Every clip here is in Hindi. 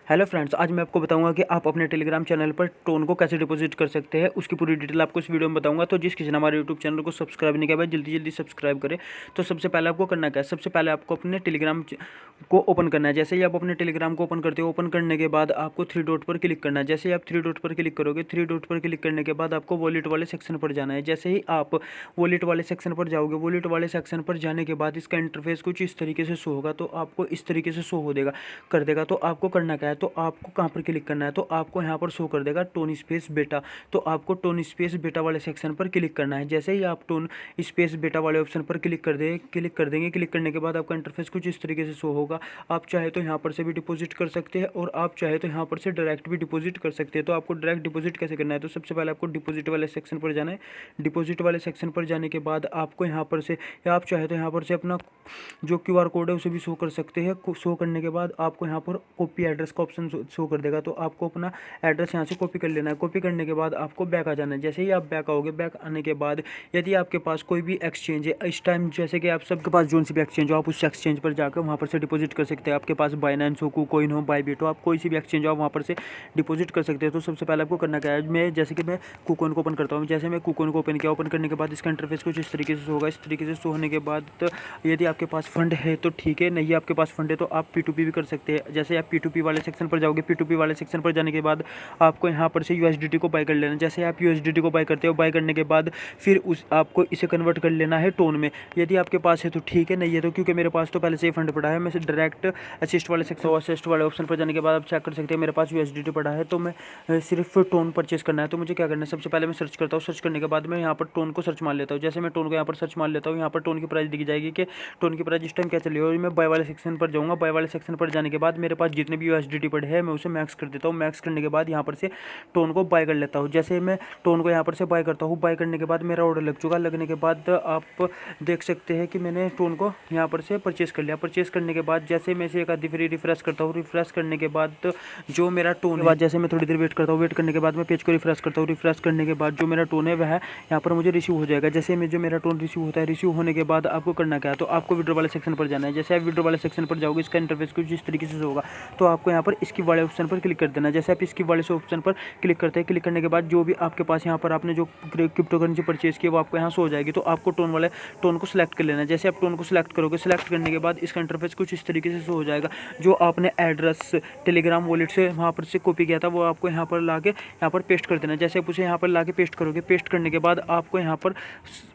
हेलो फ्रेंड्स, आज मैं आपको बताऊंगा कि आप अपने टेलीग्राम चैनल पर टोन को कैसे डिपॉजिट कर सकते हैं। उसकी पूरी डिटेल आपको इस वीडियो में बताऊंगा। तो जिस किसी ने हमारे यूट्यूब चैनल को सब्सक्राइब नहीं किया भाई जल्दी जल्दी सब्सक्राइब करें। तो सबसे पहले आपको करना क्या है, सबसे पहले आपको अपने टेलीग्राम को ओपन करना है। जैसे ही आप अपने टेलीग्राम को ओपन करते हो, ओपन करने के बाद आपको थ्री डॉट पर क्लिक करना है। जैसे ही आप थ्री डॉट पर क्लिक करोगे, थ्री डॉट पर क्लिक करने के बाद आपको वॉलेट वाले सेक्शन पर जाना है। जैसे ही आप वॉलेट वाले सेक्शन पर जाओगे, वॉलेट वाले सेक्शन पर जाने के बाद इसका इंटरफेस कुछ इस तरीके से शो होगा। तो आपको इस तरीके से शो हो देगा कर देगा। तो आपको करना क्या है, तो आपको कहाँ पर क्लिक करना है, तो आपको यहाँ पर शो कर देगा टोन स्पेस बेटा। तो आपको टोन स्पेस बेटा वाले सेक्शन पर क्लिक करना है। जैसे ही आप टोन स्पेस बेटा वाले ऑप्शन पर क्लिक कर देंगे। क्लिक करने के बाद आपका इंटरफेस कुछ इस तरीके से शो होगा। आप चाहे तो यहाँ पर से भी डिपॉजिट कर सकते हैं और आप चाहे तो यहाँ पर से डायरेक्ट भी डिपॉजिट कर सकते हैं। तो आपको डायरेक्ट डिपॉजिट कैसे करना है, तो सबसे पहले आपको डिपॉजिट वाले सेक्शन पर जाना है। डिपॉजिट वाले सेक्शन पर जाने के बाद आपको यहाँ पर से, या आप चाहे तो यहाँ पर से अपना जो क्यूआर कोड है उसे भी शो कर सकते हैं। शो करने के बाद आपको यहाँ पर कॉपी एड्रेस का ऑप्शन शो कर देगा। तो आपको अपना एड्रेस यहाँ से कॉपी कर लेना है। कॉपी करने के बाद आपको बैक आ जाना है। जैसे ही आप बैक आओगे, बैक आने के बाद यदि आपके पास कोई भी एक्सचेंज है इस टाइम, जैसे कि आप सबके पास जोन सी भी एक्सचेंज हो, आप उस एक्सचेंज पर जाकर वहाँ पर से डिपॉजिट कर सकते हैं। आपके पास बाइनेंस हो, कुकोइन हो, बाईबिट हो, आप कोई सी भी एक्सचेंज हो, आप वहाँ पर से डिपॉजिट कर सकते हैं। तो सबसे पहले आपको करना क्या है, जैसे कि मैं कुकोइन को ओपन करता हूँ। जैसे मैं कुकोइन को ओपन किया, ओपन करने के बाद इसका इंटरफेस कुछ इस तरीके से होगा। इस तरीके से शो होने के बाद यदि आपके पास फंड है तो ठीक है, नहीं आपके पास फंड है तो आप P2P भी कर सकते हैं। जैसे आप P2P वाले सेक्शन पर जाओगे, P2P वाले सेक्शन पर जाने के बाद आपको यहाँ पर से USDT को बाय कर लेना। जैसे आप USDT को बाय करते हो, बाय करने के बाद फिर आपको इसे कन्वर्ट कर लेना है टोन में। यदि आपके पास है तो ठीक है, नहीं है तो, क्योंकि मेरे पास तो पहले से ही फंड पड़ा है, मैं डायरेक्ट असिस्ट वाले सेक्शन, असिस्ट वाले ऑप्शन पर जाने के बाद आप चेक कर सकते हैं मेरे पास USDT पड़ा है। तो मैं सिर्फ टोन परचेस करना है। तो मुझे क्या करना है, सबसे पहले मैं सर्च करता हूँ। सर्च करने के बाद मैं यहाँ पर टोन को सर्च मार लेता हूँ। जैसे मैं टोन को यहाँ पर सर्च मार लेता हूँ, यहाँ पर टोन की प्राइस दिख जाएगी कि टोन की प्राइस इस टाइम क्या चली है। और मैं बाय वाले सेक्शन पर जाऊँगा। बाय वाले सेक्शन पर जाने के बाद मेरे पास जितने भी USDT पड़े हैं मैं उसे मैक्स कर देता हूँ। मैक्स करने के बाद यहाँ पर से टोन को बाय कर लेता हूँ। जैसे मैं टोन को यहाँ पर से बाय करता हूँ, बाय करने के बाद मेरा ऑर्डर लग चुका। लगने के बाद आप देख सकते हैं कि मैंने टोन को यहाँ पर से परचेस कर लिया। परचेस करने के बाद जैसे मैं इसे एक आधी फ्री रिफ्रेश करता हूँ। रिफ्रेश करने के बाद जो मेरा टोन है, जैसे मैं थोड़ी देर वेट करता हूँ, वेट करने के बाद मैं पेज को रिफ्रेश करता हूँ। रिफ्रेश करने के बाद जो मेरा टोन है वह यहाँ पर मुझे रिसीव हो जाएगा। जैसे में जो मेरा टोन रिसीव होता है, रिसीव होने के बाद आपको करना क्या है, तो आपको विड्रॉ वाले सेक्शन पर जाना है। जैसे आप विड्रॉ वाले सेक्शन पर जाओगे, इसका इंटरफेस कुछ इस तरीके से होगा। तो आपको यहाँ पर इसकी वाले ऑप्शन पर क्लिक कर देना। जैसे आप इसकी वाले ऑप्शन पर क्लिक करते हैं, क्लिक करने के बाद जो भी आपके पास यहाँ पर आपने जो क्रिप्टो करेंसी परचेज की वो आपको यहाँ शो हो जाएगी। तो आपको टोन को सिलेक्ट कर लेना है। जैसे आप टोन को सिलेक्ट करोगे, सिलेक्ट करने के बाद इसका इंटरफेस कुछ इस तरीके से शो हो जाएगा। जो आपने एड्रेस टेलीग्राम वॉलेट से वहाँ पर से कॉपी किया था वो आपको यहाँ पर ला के यहाँ पर पेस्ट कर देना। जैसे आप उसे यहाँ पर ला के पेस्ट करोगे, पेस्ट करने के बाद आपको यहाँ पर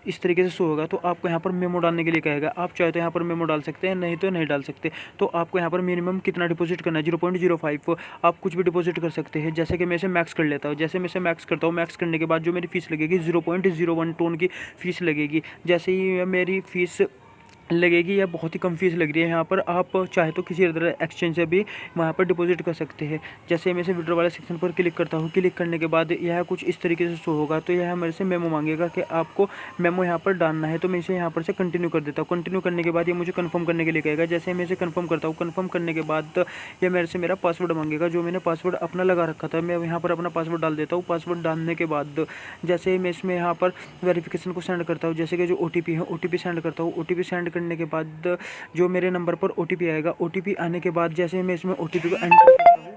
इस तरीके से शो होगा। तो आपको यहाँ पर मेमो डालने के लिए कहेगा। आप चाहे तो यहाँ पर मेमो डाल सकते हैं, नहीं तो नहीं डाल सकते। तो आपको यहाँ पर मिनिमम कितना डिपॉजिट करना है, 0.05। आप कुछ भी डिपॉजिट कर सकते हैं। जैसे कि मैं इसे मैक्स कर लेता हूँ। जैसे मैं इसे मैक्स करता हूँ, मैक्स करने के बाद जो मेरी फीस लगेगी 0.01 टोन की फीस लगेगी। जैसे ही मेरी फीस लगेगी, या बहुत ही कम फीस लग रही है यहाँ पर, आप चाहे तो किसी अदर एक्सचेंज से भी वहाँ पर डिपॉजिट कर सकते हैं। जैसे मैं इसे विड्रॉ वाले सेक्शन पर क्लिक करता हूँ, क्लिक करने के बाद यह कुछ इस तरीके से शो होगा। तो यह मेरे से मेमो मांगेगा कि आपको मेमो यहाँ पर डालना है। तो मैं इसे यहाँ पर से कंटिन्यू कर देता हूँ। कंटिन्यू करने के बाद ये मुझे कन्फर्म करने के लिए कहेगा। जैसे मैं इसे कन्फर्म करता हूँ, कन्फर्म करने के बाद यह मेरे से मेरा पासवर्ड मांगेगा, जो मैंने पासवर्ड अपना लगा रखा था। मैं यहाँ पर अपना पासवर्ड डाल देता हूँ। पासवर्ड डालने के बाद जैसे मैं इसमें यहाँ पर वेरिफिकेशन को सेंड करता हूँ। जैसे कि जो OTP है, OTP सेंड करता हूँ। OTP सेंड करने के बाद जो मेरे नंबर पर OTP आएगा, OTP आने के बाद जैसे मैं इसमें OTP को एंटर करता हूँ,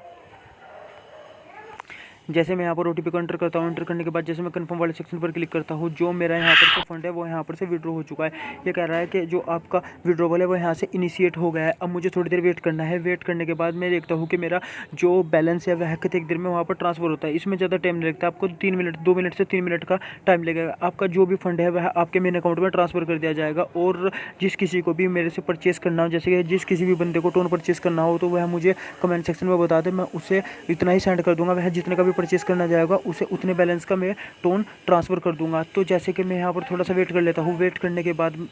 जैसे मैं यहाँ पर OTP को एंटर करता हूँ। एंटर करने के बाद जैसे मैं कंफर्म वाले सेक्शन पर क्लिक करता हूँ, जो मेरा यहाँ पर से फंड है वो यहाँ पर से विड्रॉ हो चुका है। ये कह रहा है कि जो आपका विड्रॉवल है वो यहाँ से इनिशिएट हो गया है। अब मुझे थोड़ी देर वेट करना है। वेट करने के बाद मैं देखता हूँ कि मेरा जो बैलेंस है वह कितनी देर में वहाँ पर ट्रांसफर होता है। इसमें ज़्यादा टाइम नहीं लगता, आपको 2 मिनट से 3 मिनट का टाइम लगेगा। आपका जो भी फंड है वह आपके मेन अकाउंट में ट्रांसफ़र कर दिया जाएगा। और जिस किसी को भी मेरे से परचेस करना हो, जैसे कि जिस किसी भी बंदे को टोन परचेस करना हो, तो वह मुझे कमेंट सेक्शन में बता दे, मैं उसे इतना ही सेंड कर दूँगा। वह जितने का भी परचेस करना जाएगा उसे उतने बैलेंस का मैं टोन ट्रांसफ़र कर दूंगा। तो जैसे कि मैं यहाँ पर थोड़ा सा वेट कर लेता हूँ। वेट करने के बाद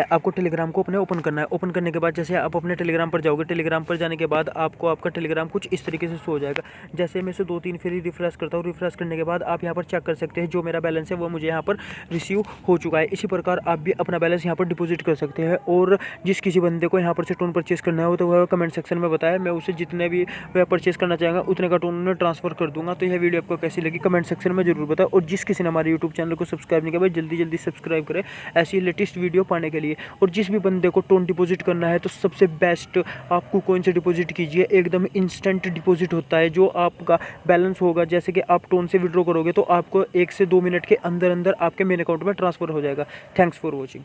आपको टेलीग्राम को अपने ओपन करना है। ओपन करने के बाद जैसे आप अपने टेलीग्राम पर जाओगे, टेलीग्राम पर जाने के बाद आपको आपका टेलीग्राम कुछ इस तरीके से शो हो जाएगा। जैसे मैं इसे 2-3 फिर रिफ्रेश करता हूँ। रिफ्रेश करने के बाद आप यहाँ पर चेक कर सकते हैं जो मेरा बैलेंस है वो मुझे यहाँ पर रिसीव हो चुका है। इसी प्रकार आप भी अपना बैलेंस यहाँ पर डिपॉजिट कर सकते हैं। और जिस किसी बंदे को यहाँ पर से टोन परचेस करना है तो वह कमेंट सेक्शन में बताया, मैं उसे जितने भी वह परचेस करना चाहेगा उतने का टोन में ट्रांसफ़र कर दूँगा। तो यह वीडियो आपको कैसी लगी कमेंट सेक्शन में जरूर बताएं। और जिस किसी ने हमारे यूट्यूब चैनल को सब्सक्राइब नहीं किया भाई जल्दी जल्दी सब्सक्राइब करें ऐसी लेटेस्ट वीडियो पाने करने के लिए। और जिस भी बंदे को टोन डिपॉजिट करना है तो सबसे बेस्ट आप कुकॉइन से डिपॉजिट कीजिए, एकदम इंस्टेंट डिपॉजिट होता है। जो आपका बैलेंस होगा, जैसे कि आप टोन से विड्रॉ करोगे तो आपको 1 से 2 मिनट के अंदर अंदर आपके मेन अकाउंट में ट्रांसफ़र हो जाएगा। Thanks for watching.